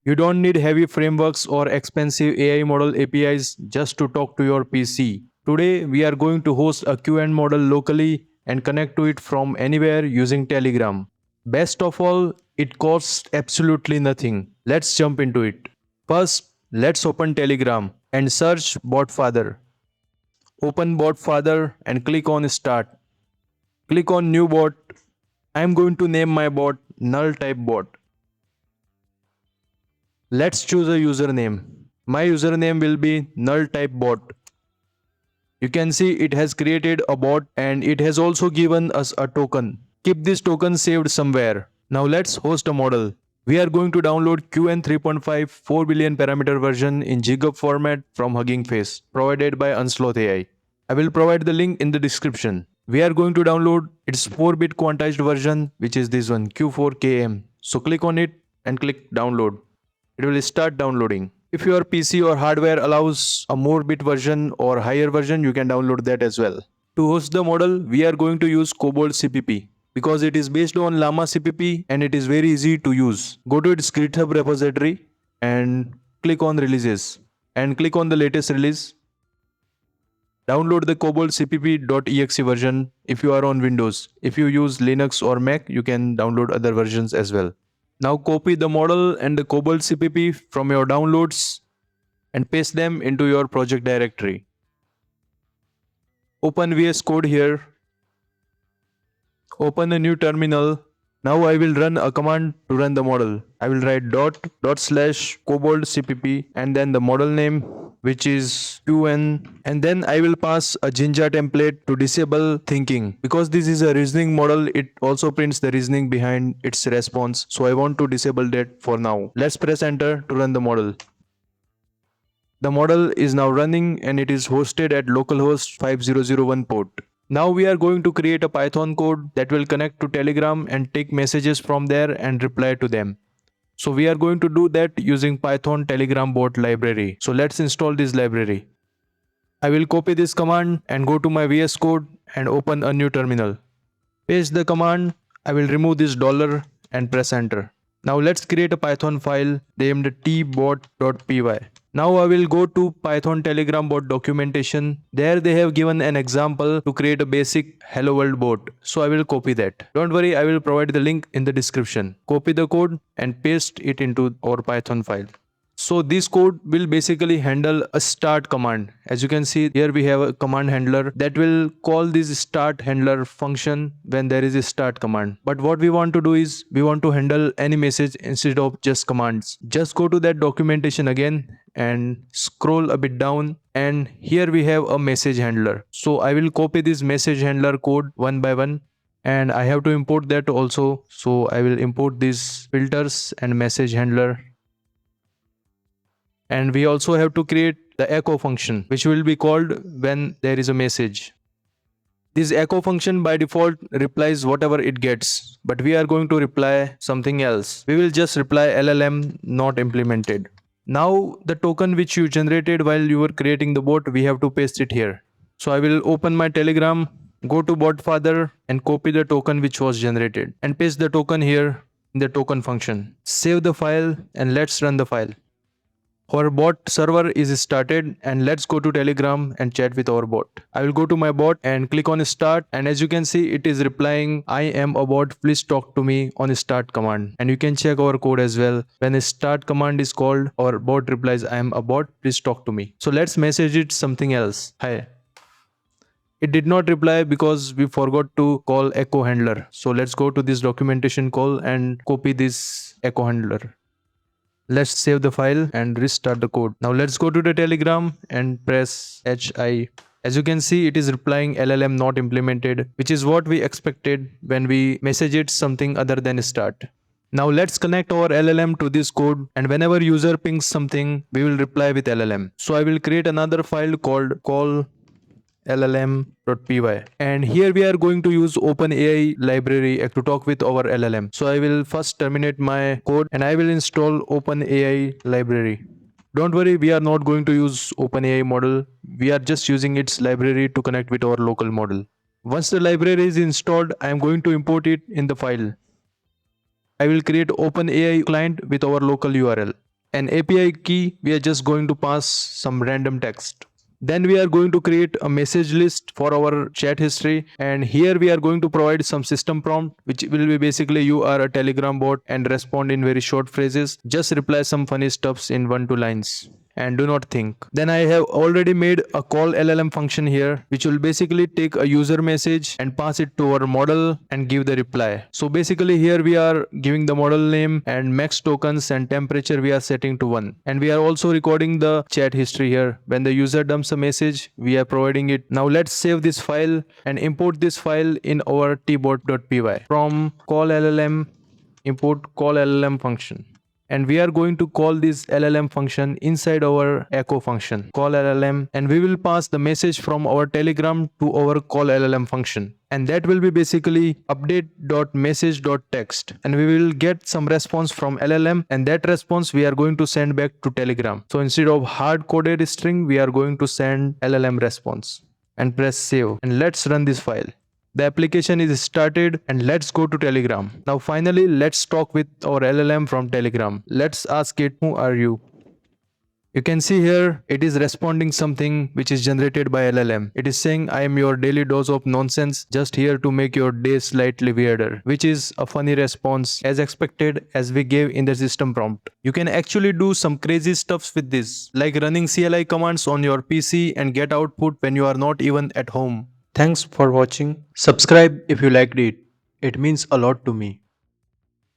You don't need heavy frameworks or expensive AI model APIs just to talk to your PC. Today, we are going to host a Qwen model locally and connect to it from anywhere using Telegram. Best of all, it costs absolutely nothing. Let's jump into it. First, let's open Telegram and search BotFather. Open BotFather and click on Start. Click on New Bot. I'm going to name my bot Null Type Bot. Let's choose a username. My username will be Null Type Bot. You can see it has created a bot and it has also given us a token. Keep this token saved somewhere. Now let's host a model. We are going to download Qwen 3.5 4 billion parameter version in GGUF format from Hugging Face, provided by Unsloth AI. I will provide the link in the description. We are going to download its 4-bit quantized version, which is this one, Q4KM. So click on it and click download. It will start downloading. If your PC or hardware allows a more bit version or higher version, you can download that as well. To host the model, we are going to use KoboldCpp because it is based on Llama CPP and it is very easy to use. Go to its GitHub repository and click on releases and click on the latest release. Download the KoboldCpp.exe version if you are on Windows. If you use Linux or Mac, you can download other versions as well. Now copy the model and the KoboldCpp from your downloads and paste them into your project directory. Open VS Code here. Open a new terminal. Now I will run a command to run the model. I will write ./KoboldCpp and then the model name, which is Qwen, and then I will pass a Jinja template to disable thinking. Because this is a reasoning model, it also prints the reasoning behind its response. So I want to disable that for now. Let's press enter to run the model. The model is now running and it is hosted at localhost 5001 port. Now we are going to create a Python code that will connect to Telegram and take messages from there and reply to them. So we are going to do that using Python Telegram bot library. So let's install this library. I will copy this command and go to my VS Code and open a new terminal. Paste the command. I will remove this dollar and press enter. Now let's create a Python file named tbot.py. Now I will go to Python Telegram bot documentation. There they have given an example to create a basic hello world bot. So I will copy that. Don't worry, I will provide the link in the description. Copy the code and paste it into our Python file. So this code will basically handle a start command. As you can see here we have a command handler that will call this start handler function when there is a start command. But what we want to do is we want to handle any message instead of just commands. Just go to that documentation again and scroll a bit down and here we have a message handler. So I will copy this message handler code one by one and I have to import that also. So I will import these filters and message handler. And we also have to create the echo function, which will be called when there is a message. This echo function by default replies whatever it gets, but we are going to reply something else. We will just reply LLM not implemented. Now the token which you generated while you were creating the bot, we have to paste it here. So I will open my Telegram, go to BotFather and copy the token which was generated and paste the token here in the token function. Save the file and let's run the file. Our bot server is started and let's go to Telegram and chat with our bot. I will go to my bot and click on start and as you can see it is replying I am a bot, please talk to me on start command. And you can check our code as well. When a start command is called, our bot replies I am a bot, please talk to me. So let's message it something else. Hi. It did not reply because we forgot to call echo handler. So let's go to this documentation call and copy this echo handler. Let's save the file and restart the code. Now let's go to the Telegram and press HI. As you can see, it is replying LLM not implemented, which is what we expected when we message it something other than start. Now let's connect our LLM to this code and whenever user pings something, we will reply with LLM. So I will create another file called call LLM.py and here we are going to use OpenAI library to talk with our LLM. So I will first terminate my code and I will install OpenAI library. Don't worry, we are not going to use OpenAI model. We are just using its library to connect with our local model. Once the library is installed, I am going to import it in the file. I will create OpenAI client with our local URL. An API key, we are just going to pass some random text. Then we are going to create a message list for our chat history, and here we are going to provide some system prompt, which will be basically you are a Telegram bot and respond in very short phrases. Just reply some funny stuffs in 1-2 lines and do not think. Then I have already made a call LLM function here, which will basically take a user message and pass it to our model and give the reply. So basically here we are giving the model name and max tokens and temperature we are setting to 1. And we are also recording the chat history here. When the user dumps a message, we are providing it. Now let's save this file and import this file in our tbot.py. From call LLM, import call LLM function. And we are going to call this LLM function inside our echo function, call LLM, and we will pass the message from our Telegram to our call LLM function. And that will be basically update.message.text, and we will get some response from LLM, and that response we are going to send back to Telegram. So instead of hard coded string, we are going to send LLM response and press save, and let's run this file. The application is started, and let's go to Telegram. Now finally, let's talk with our LLM from Telegram. Let's ask it, who are you? You can see here it is responding something which is generated by LLM. It is saying, I am your daily dose of nonsense, just here to make your day slightly weirder, which is a funny response as expected, as we gave in the system prompt. You can actually do some crazy stuffs with this, like running CLI commands on your PC and get output when you are not even at home. Thanks for watching. Subscribe if you liked it. It means a lot to me.